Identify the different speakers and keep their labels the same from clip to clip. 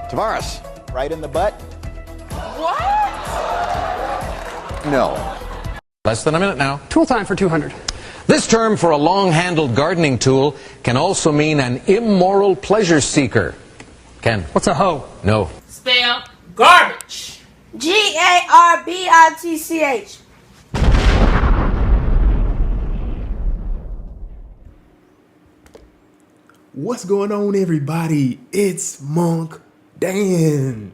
Speaker 1: Tavares.
Speaker 2: Right in the butt?
Speaker 3: What?
Speaker 1: No.
Speaker 4: Less than a minute now.
Speaker 5: Tool time for 200.
Speaker 4: This term for a long-handled gardening tool can also mean an immoral pleasure seeker. Ken?
Speaker 5: What's a hoe?
Speaker 4: No.
Speaker 3: Spell garbage.
Speaker 6: Garbitch.
Speaker 7: What's going on, everybody? It's Monk Dan.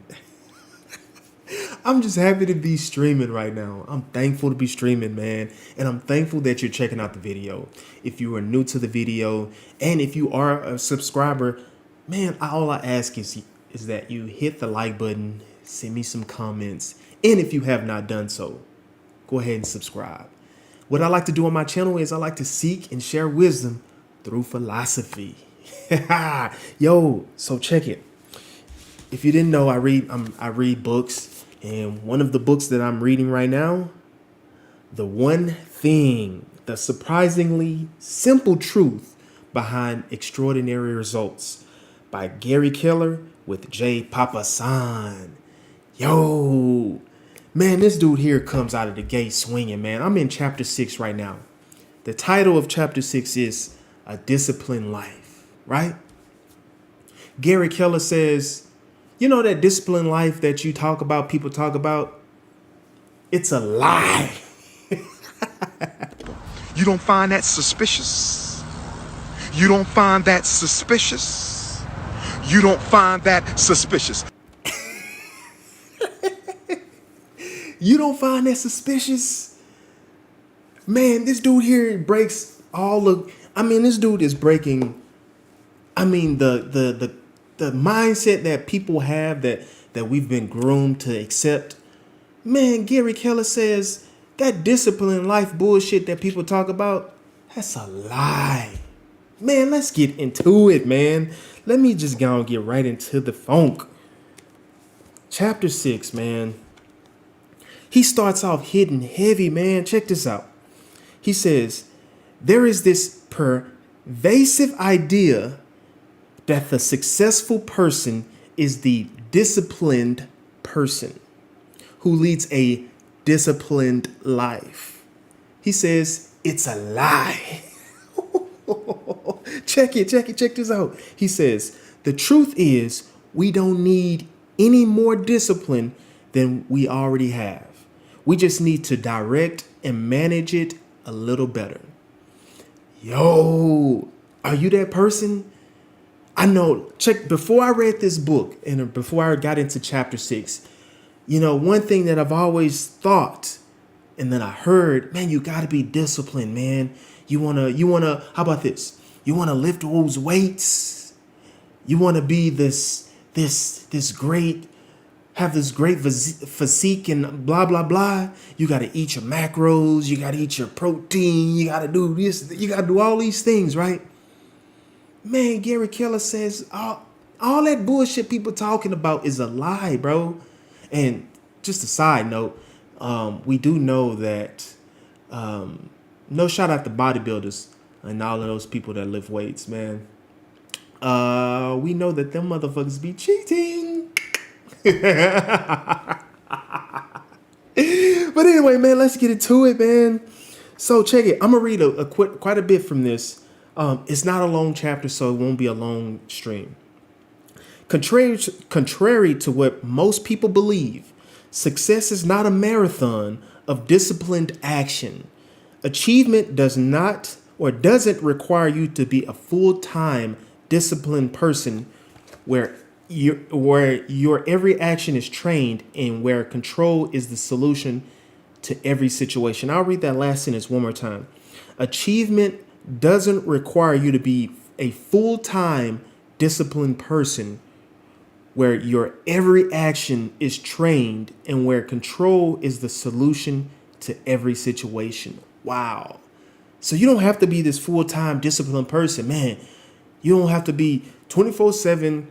Speaker 7: I'm just happy to be streaming right now. I'm thankful to be streaming, man. And I'm thankful that you're checking out the video. If you are new to the video and if you are a subscriber, man, all I ask is that you hit the like button, send me some comments. And if you have not done so, go ahead and subscribe. What I like to do on my channel is I like to seek and share wisdom through philosophy. Yo, so check it. If you didn't know, I read books, and one of the books that I'm reading right now, The One Thing, the surprisingly simple truth behind extraordinary results, by Gary Keller with J. Papasan. Yo, man, this dude here comes out of the gate swinging, man. I'm in chapter 6 right now. The title of chapter 6 is A Disciplined Life. Right? Gary Keller says, you know that disciplined life that you talk about, people talk about? It's a lie.
Speaker 8: You don't find that suspicious? You don't find that suspicious? You don't find that suspicious?
Speaker 7: You don't find that suspicious? Man, this dude here breaks all of, this dude is breaking, the mindset that people have that we've been groomed to accept. Man, Gary Keller says that disciplined life bullshit that people talk about, that's a lie. Man, let's get into it, man. Let me just go and get right into the funk. Chapter 6, man. He starts off hitting heavy, man. Check this out. He says, there is this pervasive idea that the successful person is the disciplined person who leads a disciplined life. He says it's a lie. Check this out. He says, the truth is we don't need any more discipline than we already have. We just need to direct and manage it a little better. Yo, are you that person? I know, before I read this book and before I got into chapter 6, one thing that I've always thought and then I heard, man, you got to be disciplined, man. You want to, how about this? You want to lift those weights. You want to be this great, have this great physique and blah, blah, blah. You got to eat your macros. You got to eat your protein. You got to do this. You got to do all these things, right? Man, Gary Keller says all that bullshit people talking about is a lie, bro. And just a side note, we do know that, no shout out to bodybuilders and all of those people that lift weights, man. We know that them motherfuckers be cheating. But anyway, man, let's get into it, man. So check it. I'm going to read quite a bit from this. It's not a long chapter, so it won't be a long stream. Contrary to what most people believe, success is not a marathon of disciplined action. Achievement doesn't require you to be a full-time disciplined person where your every action is trained and where control is the solution to every situation. I'll read that last sentence one more time. Achievement doesn't require you to be a full-time disciplined person where your every action is trained and where control is the solution to every situation. Wow. So you don't have to be this full-time disciplined person, man. You don't have to be 24/7,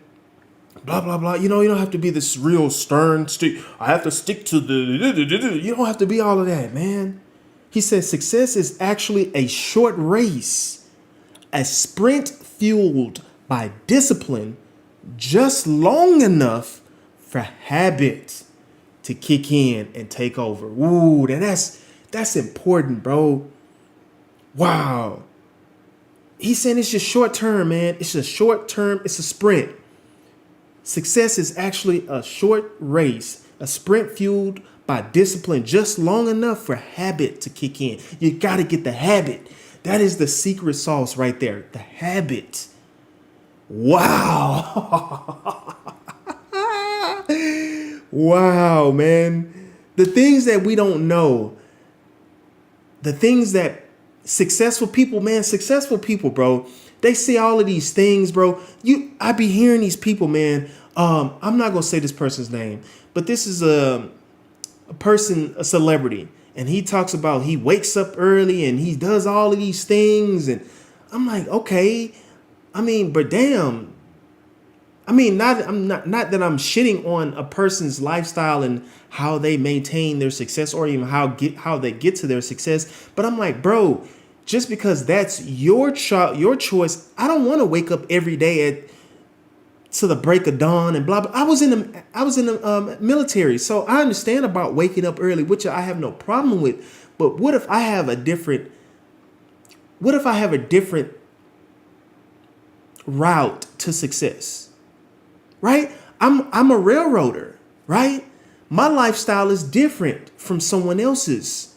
Speaker 7: blah, blah, blah. You don't have to be this real stern stick. I have to stick to you don't have to be all of that, man. He says success is actually a short race, a sprint fueled by discipline, just long enough for habit to kick in and take over. Ooh, that's important, bro. Wow. He's saying it's just short term, man. It's a short term, it's a sprint. Success is actually a short race, a sprint fueled by discipline, just long enough for habit to kick in. You got to get the habit. That is the secret sauce right there. The habit. Wow. Wow, man. The things that we don't know, the things that successful people, bro, they see all of these things, bro. I be hearing these people, man. I'm not gonna say this person's name, but this is a person, a celebrity, and he talks about he wakes up early and he does all of these things, and I'm like, okay, I mean, but damn, I mean, not that I'm shitting on a person's lifestyle and how they maintain their success or even how they get to their success, but I'm like, bro, just because that's your choice, I don't want to wake up every day to the break of dawn and blah blah. I was in the military, so I understand about waking up early, which I have no problem with. But what if I have a different route to success? Right? I'm a railroader, right? My lifestyle is different from someone else's.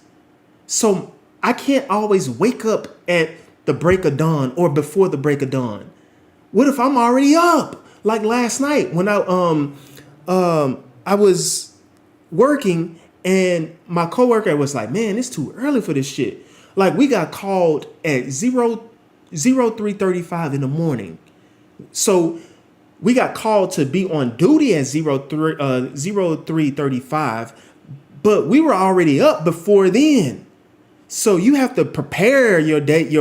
Speaker 7: So I can't always wake up at the break of dawn or before the break of dawn. What if I'm already up? Like last night when I was working and my coworker was like, man, it's too early for this shit. Like we got called at 03:35 in the morning. So we got called to be on duty at 03:35, but we were already up before then. So you have to prepare your day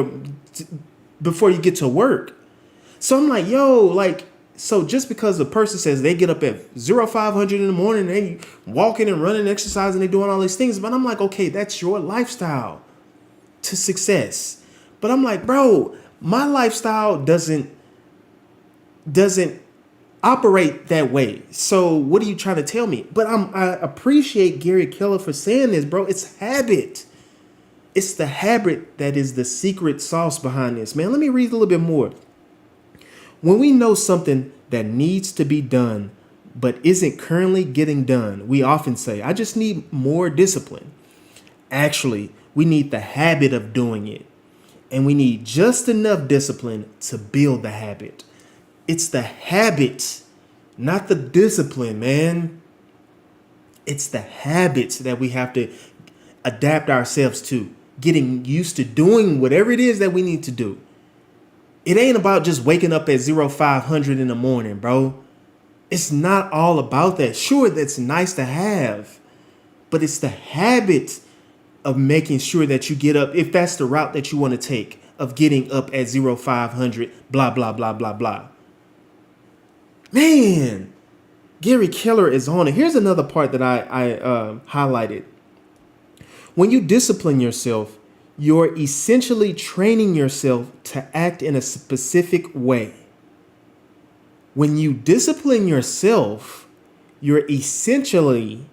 Speaker 7: before you get to work. So I'm like, yo, like, so just because the person says they get up at 0500 in the morning and they walking and running, exercising, they doing all these things, but I'm like, okay, that's your lifestyle to success. But I'm like, bro, my lifestyle doesn't operate that way. So what are you trying to tell me? But I appreciate Gary Keller for saying this, bro. It's habit. It's the habit that is the secret sauce behind this, man. Let me read a little bit more. When we know something that needs to be done but isn't currently getting done, we often say, I just need more discipline. Actually, we need the habit of doing it. And we need just enough discipline to build the habit. It's the habit, not the discipline, man. It's the habits that we have to adapt ourselves to, getting used to doing whatever it is that we need to do. It ain't about just waking up at 0500 in the morning, bro. It's not all about that. Sure, that's nice to have, but it's the habit of making sure that you get up, if that's the route that you want to take, of getting up at 0500, blah, blah, blah, blah, blah. Man, Gary Keller is on it. Here's another part that I highlighted. When you discipline yourself, you're essentially training yourself to act in a specific way. When you discipline yourself, you're essentially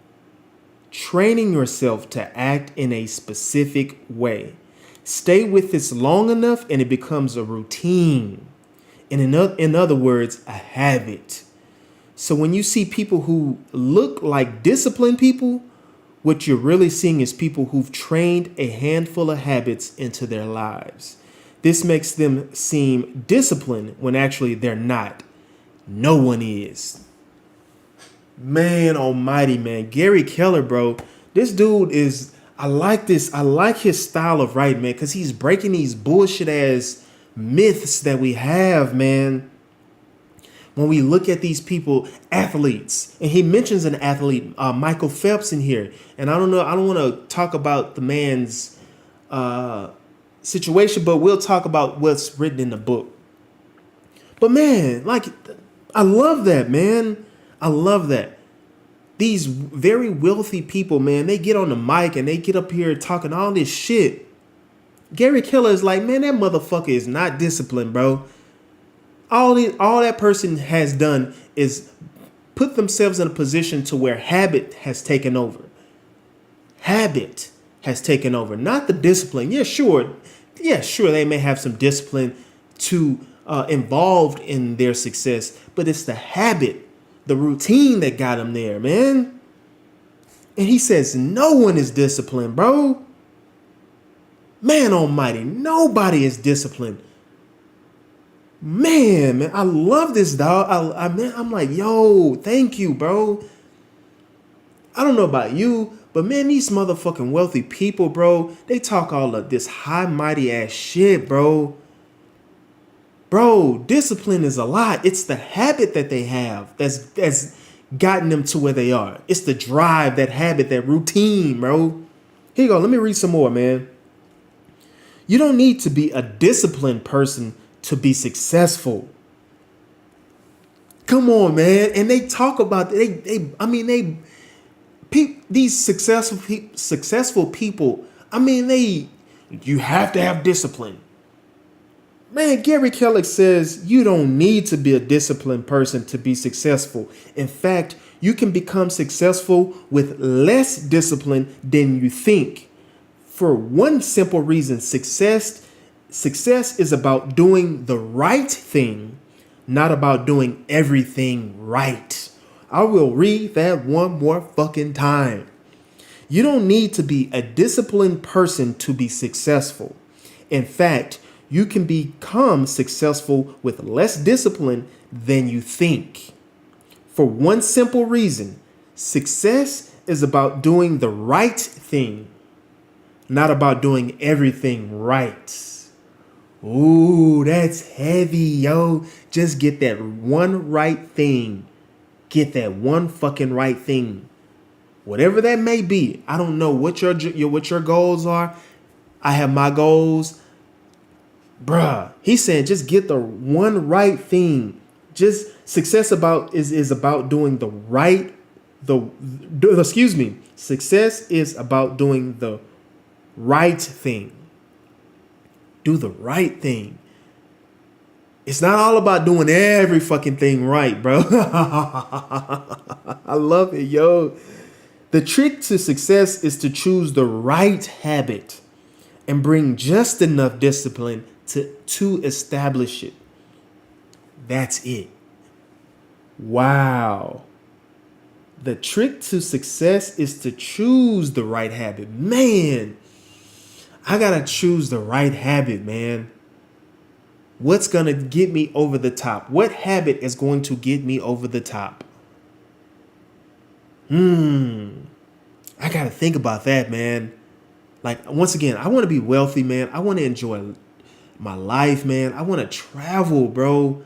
Speaker 7: training yourself to act in a specific way. Stay with this long enough and it becomes a routine. And in other words, a habit. So when you see people who look like disciplined people, what you're really seeing is people who've trained a handful of habits into their lives. This makes them seem disciplined when actually they're not. No one is. Man almighty, man. Gary Keller, bro. This dude is, I like this. I like his style of writing, man, because he's breaking these bullshit ass myths that we have, man. When we look at these people, athletes, and he mentions an athlete, Michael Phelps in here. And I don't want to talk about the man's situation, but we'll talk about what's written in the book. But man, like, I love that, man. I love that. These very wealthy people, man, they get on the mic and they get up here talking all this shit. Gary Keller is like, man, that motherfucker is not disciplined, bro. All that person has done is put themselves in a position to where habit has taken over. Habit has taken over, not the discipline. Yeah, sure, they may have some discipline to involved in their success, but it's the habit, the routine that got them there, man. And he says no one is disciplined, bro. Man almighty, nobody is disciplined. Man, I love this, dog. I'm like, yo, thank you, bro. I don't know about you, but man, these motherfucking wealthy people, bro, they talk all of this high mighty ass shit, bro. Bro, discipline is a lot. It's the habit that they have that's gotten them to where they are. It's the drive, that habit, that routine, bro. Here you go. Let me read some more, man. You don't need to be a disciplined person to be successful. Come on, man. And they talk about these successful people. I mean, you have to have discipline. Man, Gary Kellogg says you don't need to be a disciplined person to be successful. In fact, you can become successful with less discipline than you think. For one simple reason, success is about doing the right thing, not about doing everything right. I will read that one more fucking time. You don't need to be a disciplined person to be successful. In fact, you can become successful with less discipline than you think. For one simple reason, success is about doing the right thing, not about doing everything right. Ooh, that's heavy, yo. Just get that one right thing. Get that one fucking right thing. Whatever that may be. I don't know what your goals are. I have my goals. Bruh, he's saying just get the one right thing. Just success is about doing the right Success is about doing the right thing. Do the right thing. It's not all about doing every fucking thing right, bro. I love it, yo. The trick to success is to choose the right habit and bring just enough discipline to establish it. That's it. Wow. The trick to success is to choose the right habit. Man, I gotta choose the right habit, man. What's gonna get me over the top? What habit is going to get me over the top? I gotta think about that, man. Like, once again, I want to be wealthy, man. I want to enjoy my life, man. I want to travel, bro.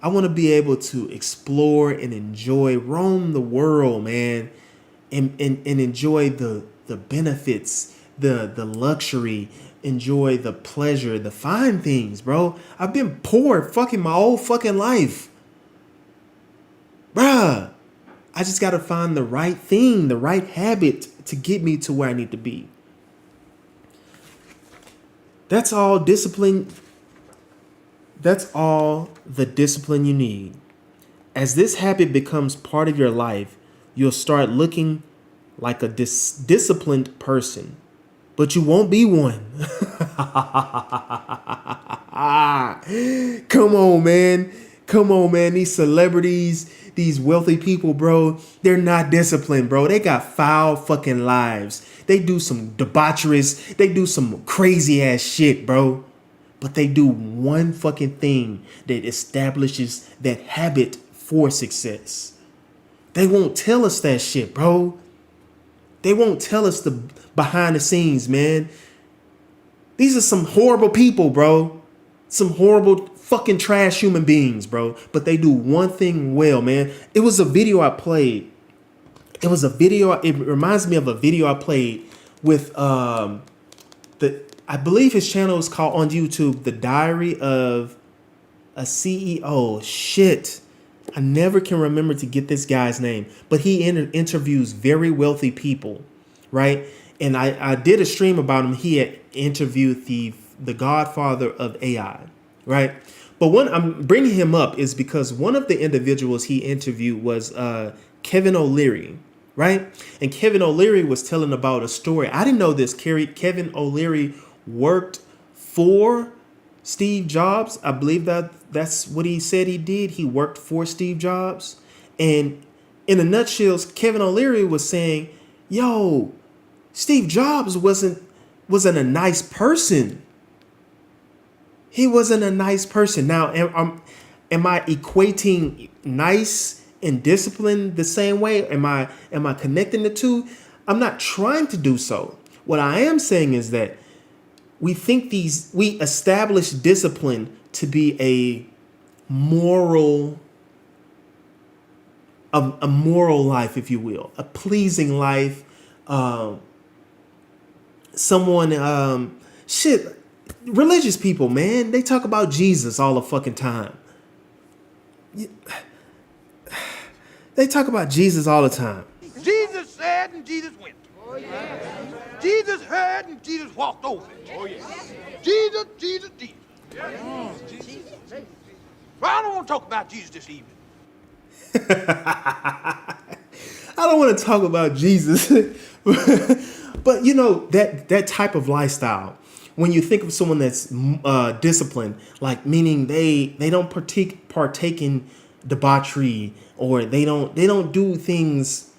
Speaker 7: I want to be able to explore and roam the world, man, and enjoy the benefits, the luxury, enjoy the pleasure, the fine things, bro. I've been poor fucking my whole fucking life. Bruh, I just got to find the right thing, the right habit to get me to where I need to be. That's all discipline. That's all the discipline you need. As this habit becomes part of your life, you'll start looking like a disciplined person, but you won't be one. Come on, man. Come on, man. These celebrities, these wealthy people, bro, they're not disciplined, bro. They got foul fucking lives. They do some debaucheries. They do some crazy ass shit, bro. But they do one fucking thing that establishes that habit for success. They won't tell us that shit, bro. They won't tell us the behind the scenes, man. These are some horrible people, bro. Some horrible fucking trash human beings, bro. But they do one thing well, man. It was a video I played. It reminds me of a video I played with I believe his channel is called on YouTube, The Diary of a CEO. Shit. I never can remember to get this guy's name, but he interviews very wealthy people, right? And I did a stream about him. He had interviewed the godfather of AI, right? But one I'm bringing him up is because one of the individuals he interviewed was Kevin O'Leary, right? And Kevin O'Leary was telling about a story. I didn't know this. Kevin O'Leary worked for Steve Jobs. I believe that's what he said he did. He worked for Steve Jobs. And in a nutshell, Kevin O'Leary was saying, yo, Steve Jobs wasn't a nice person. He wasn't a nice person. Now, am I equating nice and discipline the same way? Am I connecting the two? I'm not trying to do so. What I am saying is that we establish discipline to be a moral life, if you will, a pleasing life. Religious people, man, they talk about Jesus all the fucking time. They talk about Jesus all the time.
Speaker 1: Jesus said and Jesus went. Oh, yeah. Jesus heard and Jesus walked over. Oh, yeah. Jesus. Yeah. Jesus. Well, I don't want to talk about Jesus this evening.
Speaker 7: I don't want to talk about Jesus. But you know, that type of lifestyle, when you think of someone that's disciplined, like meaning they don't partake in debauchery, or they don't do things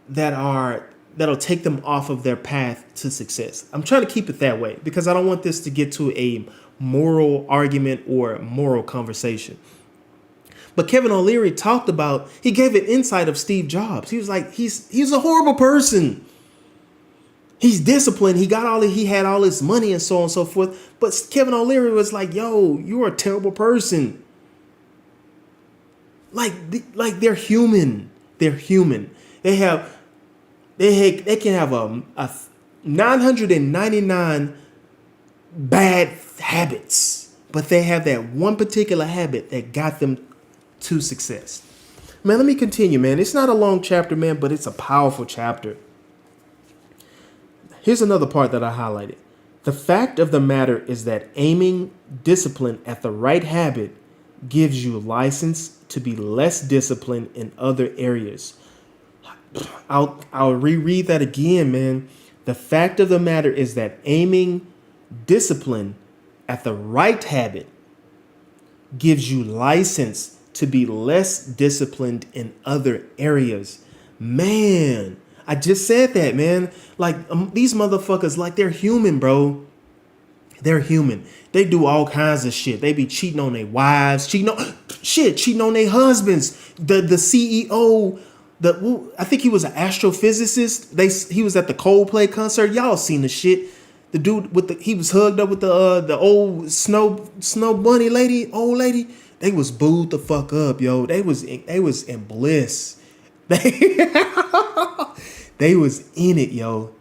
Speaker 7: that'll take them off of their path to success. I'm trying to keep it that way because I don't want this to get to a moral argument or moral conversation. But Kevin O'Leary he gave an insight of Steve Jobs. He was like, he's a horrible person. He's disciplined. He had all his money and so on and so forth. But Kevin O'Leary was like, yo, you're a terrible person. Like they're human. They're human. They can have a 999 bad habits, but they have that one particular habit that got them to success. Man, let me continue, man. It's not a long chapter, man, but it's a powerful chapter. Here's another part that I highlighted. The fact of the matter is that aiming discipline at the right habit gives you license to be less disciplined in other areas. I'll reread that again, man. The fact of the matter is that aiming discipline at the right habit gives you license to be less disciplined in other areas. Man, I just said that, man. Like these motherfuckers, like they're human, bro. They're human. They do all kinds of shit. They be cheating on their wives, cheating on their husbands. The CEO, I think he was an astrophysicist. He was at the Coldplay concert. Y'all seen the shit. The dude he was hugged up with the old snow bunny lady, old lady. They was booed the fuck up, yo. They was in bliss. They was in it, yo.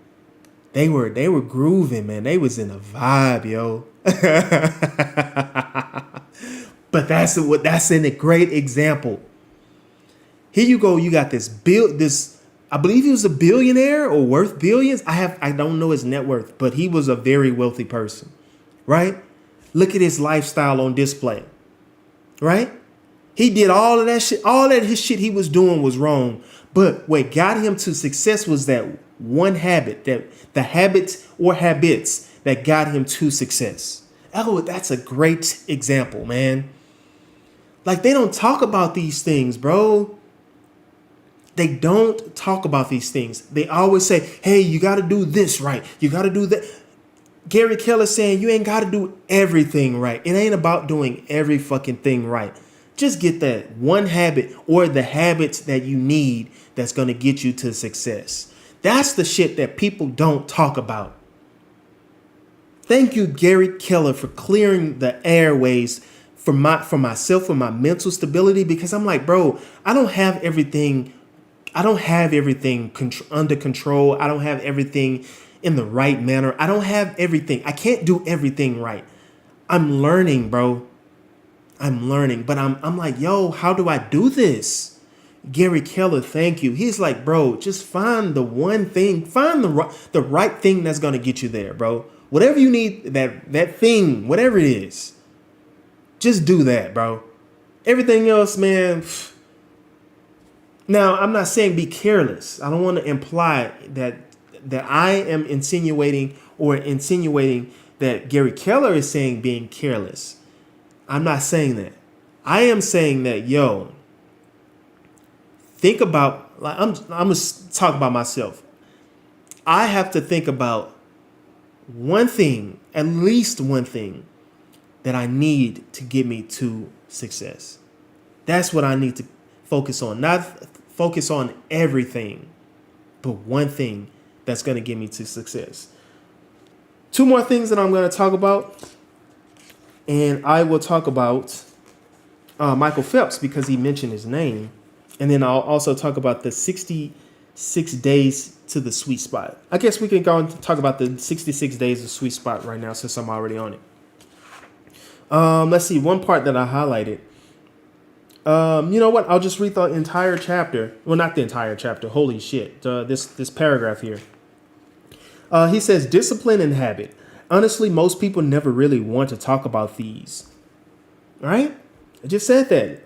Speaker 7: They were grooving, man. They was in a vibe, yo. But that's a great example. Here you go. You got this I believe he was a billionaire or worth billions. I don't know his net worth, but he was a very wealthy person, right? Look at his lifestyle on display, right? He did all of that shit. All that his shit he was doing was wrong. But what got him to success was that one habit, that the habits that got him to success. Oh, that's a great example, man. Like they don't talk about these things, bro. They don't talk about these things. They always say, hey, you got to do this right. You got to do that. Gary Keller saying you ain't got to do everything right. It ain't about doing every fucking thing right. Just get that one habit or the habits that you need that's going to get you to success. That's the shit that people don't talk about. Thank you, Gary Keller, for clearing the airways for myself, for my mental stability, because I'm like, bro, I don't have everything under control. I don't have everything in the right manner. I don't have everything. I can't do everything right. I'm learning, bro. I'm learning, but I'm like, yo, how do I do this? Gary Keller, thank you. He's like, bro, just find the one thing, find the right thing that's going to get you there, bro. Whatever you need, that thing, whatever it is, Just do that, bro. Everything else, man. Now, I'm not saying be careless. I don't want to imply that I am insinuating that Gary Keller is saying being careless. I'm not saying that. I am saying that, yo, think about, like, I'm gonna talk about myself. I have to think about one thing, at least one thing, that I need to get me to success. That's what I need to focus on. Not focus on everything, but one thing that's going to get me to success. Two more things that I'm going to talk about. And I will talk about Michael Phelps because he mentioned his name. And then I'll also talk about the 66 days to the sweet spot. I guess we can go and talk about the 66 days of sweet spot right now since I'm already on it. Let's see, one part that I highlighted. You know what? I'll just read the entire chapter. Well, not the entire chapter. Holy shit. This paragraph here. He says, discipline and habit. Honestly, most people never really want to talk about these. Right? I just said that.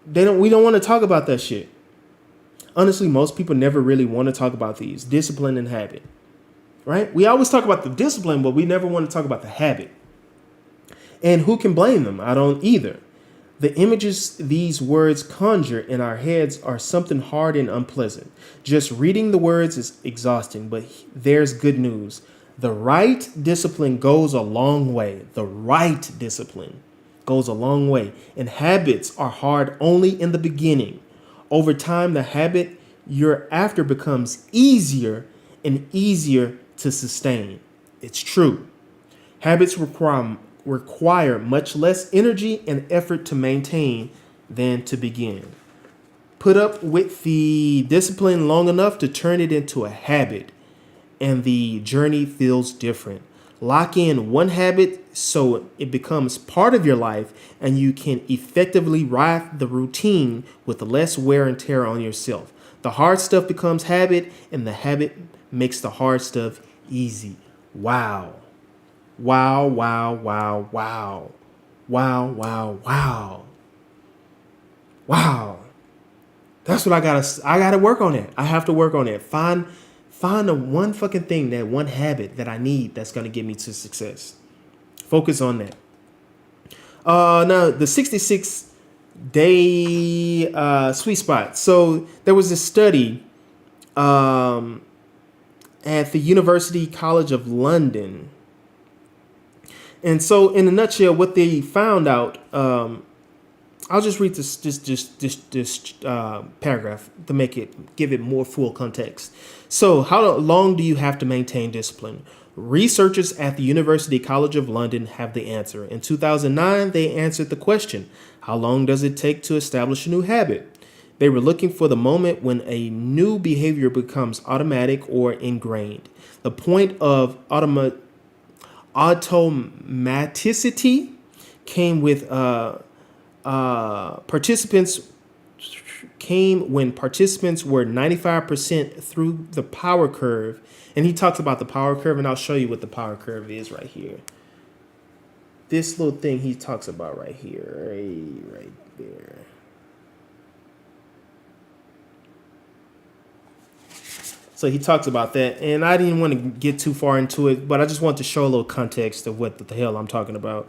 Speaker 7: We don't want to talk about that shit. Honestly, most people never really want to talk about these. Discipline and habit. Right? We always talk about the discipline, but we never want to talk about the habit. And who can blame them? I don't either. The images these words conjure in our heads are something hard and unpleasant. Just reading the words is exhausting, but there's good news. The right discipline goes a long way. The right discipline goes a long way. And habits are hard only in the beginning. Over time, the habit you're after becomes easier and easier to sustain. It's true. Habits require much less energy and effort to maintain than to begin. Put up with the discipline long enough to turn it into a habit, and the journey feels different. Lock in one habit so it becomes part of your life, and you can effectively ride the routine with less wear and tear on yourself. The hard stuff becomes habit, and the habit makes the hard stuff easy. Wow. Wow, wow, wow, wow. Wow, wow, wow. Wow. That's what I gotta work on it. I have to work on it. Find the one fucking thing, that one habit that I need that's gonna get me to success. Focus on that. Now the 66 day sweet spot. So there was a study at the University College of London. And so, in a nutshell, what they found out, I'll just read this paragraph to give it more full context. So, how long do you have to maintain discipline? Researchers at the University College of London have the answer. In 2009, they answered the question, how long does it take to establish a new habit? They were looking for the moment when a new behavior becomes automatic or ingrained. The point of automaticity came with participants when participants were 95% through the power curve. And he talks about the power curve, and I'll show you what the power curve is right here. This little thing he talks about right here, right there. So he talks about that, and I didn't want to get too far into it, but I just want to show a little context of what the hell I'm talking about.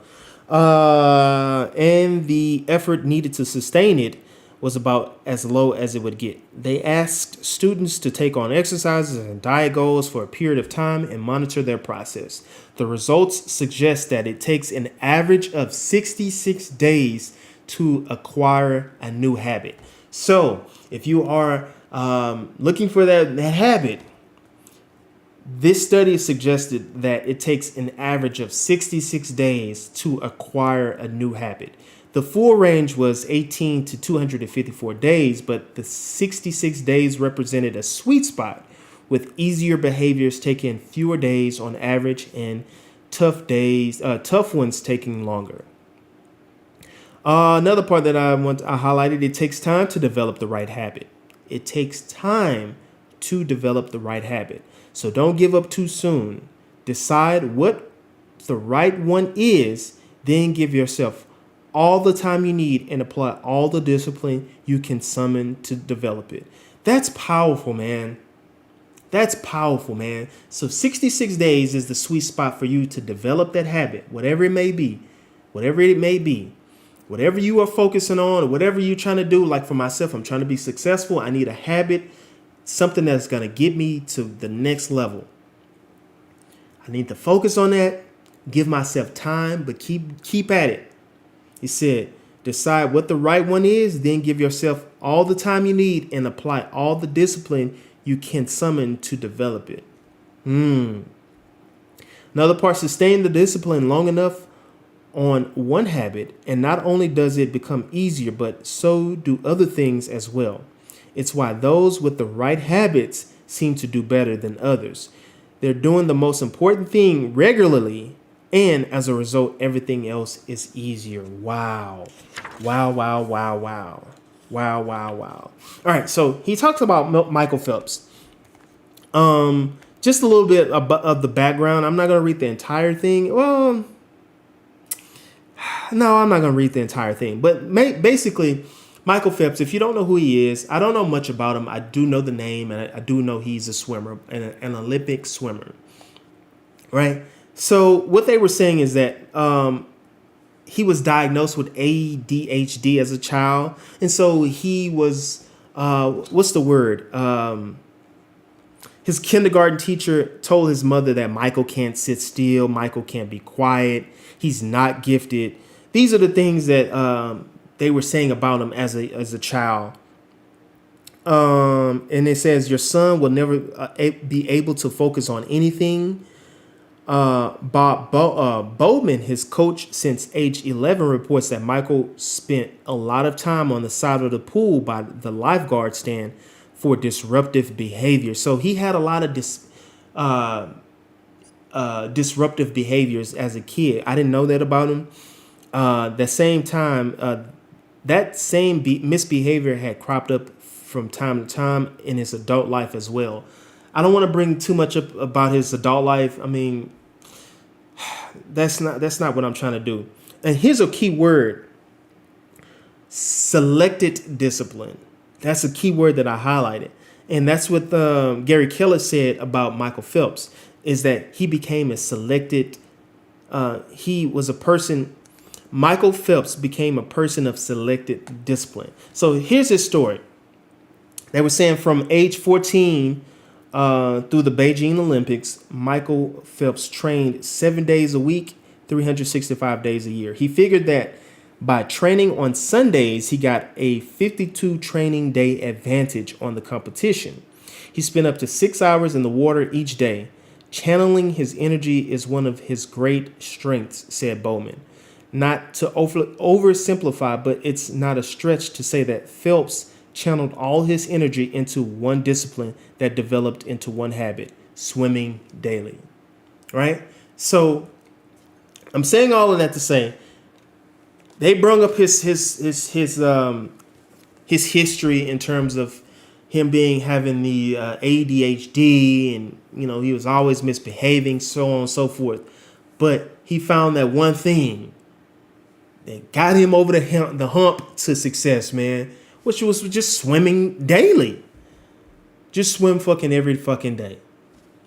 Speaker 7: And the effort needed to sustain it was about as low as it would get. They asked students to take on exercises and diet goals for a period of time and monitor their process. The results suggest that it takes an average of 66 days to acquire a new habit. So if you are looking for that habit, this study suggested that it takes an average of 66 days to acquire a new habit. The full range was 18 to 254 days, but the 66 days represented a sweet spot, with easier behaviors taking fewer days on average and tough ones taking longer. Another part that I highlighted, it takes time to develop the right habit. It takes time to develop the right habit. So don't give up too soon. Decide what the right one is, then give yourself all the time you need and apply all the discipline you can summon to develop it. That's powerful, man. That's powerful, man. So 66 days is the sweet spot for you to develop that habit, whatever it may be, whatever it may be, whatever you are focusing on, or whatever you're trying to do. Like for myself, I'm trying to be successful. I need a habit, something that's going to get me to the next level. I need to focus on that, give myself time, but keep at it. He said, decide what the right one is, then give yourself all the time you need and apply all the discipline you can summon to develop it. Another part, sustain the discipline long enough on one habit, and not only does it become easier, but so do other things as well. It's why those with the right habits seem to do better than others. They're doing the most important thing regularly, and as a result, everything else is easier. Wow. Wow, wow, wow, wow. Wow, wow, wow. All right, so he talks about Michael Phelps. Just a little bit of the background. I'm not going to read the entire thing. Well, no, I'm not going to read the entire thing. But basically, Michael Phelps, if you don't know who he is, I don't know much about him. I do know the name, and I do know he's a swimmer, an Olympic swimmer, right? So what they were saying is that he was diagnosed with ADHD as a child. And so he was, what's the word? His kindergarten teacher told his mother that Michael can't sit still. Michael can't be quiet. He's not gifted. These are the things that they were saying about him as a child. And it says, your son will never be able to focus on anything. Bob Bowman, his coach since age 11, reports that Michael spent a lot of time on the side of the pool by the lifeguard stand for disruptive behavior. So he had a lot of disruptive behaviors as a kid. I didn't know that about him. The same time, that same misbehavior had cropped up from time to time in his adult life as well. I don't want to bring too much up about his adult life. I mean, that's not what I'm trying to do. And here's a key word: selected discipline. That's a key word that I highlighted. And that's what Gary Keller said about Michael Phelps, is that he became a selected, Michael Phelps became a person of selected discipline. So here's his story. They were saying from age 14 through the Beijing Olympics, Michael Phelps trained 7 days a week, 365 days a year. He figured that by training on Sundays, he got a 52 training day advantage on the competition. He spent up to 6 hours in the water each day. Channeling his energy is one of his great strengths, said Bowman. Not to oversimplify, but it's not a stretch to say that Phelps channeled all his energy into one discipline that developed into one habit: swimming daily. Right? So I'm saying all of that to say, they brought up his history in terms of him having the ADHD, and he was always misbehaving, so on and so forth. But he found that one thing that got him over the hump to success, man, which was just swimming daily. Just swim fucking every fucking day.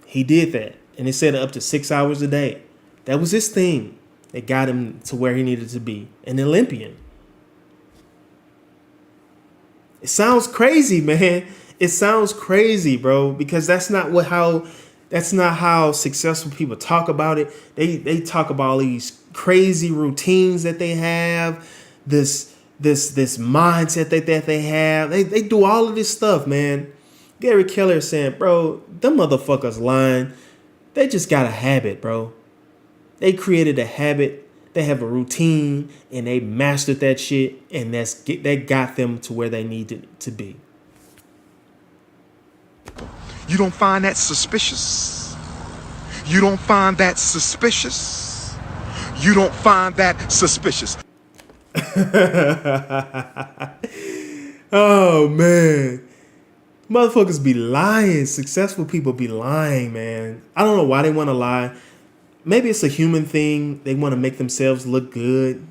Speaker 7: He did that, and it said up to 6 hours a day. That was his thing. It got him to where he needed to be, an Olympian. It sounds crazy, man. It sounds crazy, bro, because that's not how successful people talk about it. They talk about all these crazy routines that they have, this mindset that they have. They do all of this stuff, man. Gary Keller is saying, bro, them motherfuckers lying. They just got a habit, bro. They created a habit, they have a routine, and they mastered that shit, and that got them to where they needed to be.
Speaker 8: You don't find that suspicious? You don't find that suspicious? You don't find that suspicious?
Speaker 7: Oh, man. Motherfuckers be lying. Successful people be lying, man. I don't know why they want to lie. Maybe it's a human thing. They want to make themselves look good.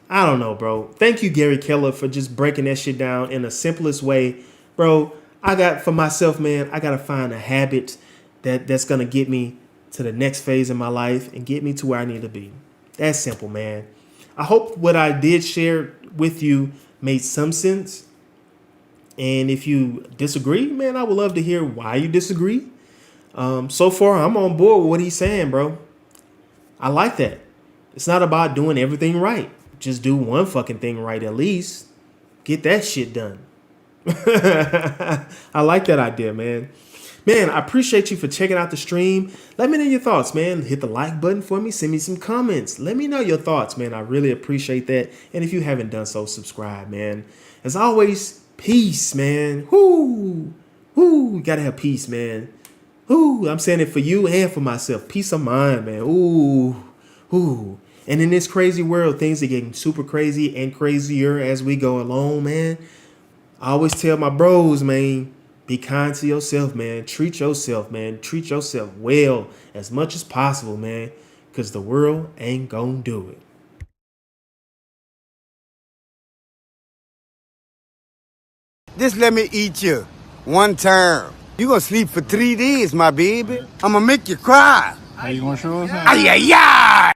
Speaker 7: I don't know, bro. Thank you, Gary Keller, for just breaking that shit down in the simplest way. Bro, I got, for myself, man, I got to find a habit that's going to get me to the next phase in my life and get me to where I need to be. That's simple, man. I hope what I did share with you made some sense. And if you disagree, man, I would love to hear why you disagree. So far, I'm on board with what he's saying, bro. I like that. It's not about doing everything right. Just do one fucking thing right at least. Get that shit done. I like that idea, man. Man, I appreciate you for checking out the stream. Let me know your thoughts, man. Hit the like button for me. Send me some comments. Let me know your thoughts, man. I really appreciate that. And if you haven't done so, subscribe, man. As always, peace, man. Whoo, whoo. You gotta have peace, man. Ooh, I'm saying it for you and for myself. Peace of mind, man. Ooh, ooh. And in this crazy world, things are getting super crazy and crazier as we go along, man. I always tell my bros, man, be kind to yourself, man. Treat yourself, man. Treat yourself well as much as possible, man. Because the world ain't gonna do it.
Speaker 2: Just let me eat you one time. You gonna sleep for 3 days, my baby. I'm gonna make you cry.
Speaker 5: How you gonna show us?
Speaker 2: Ay, ay, ay!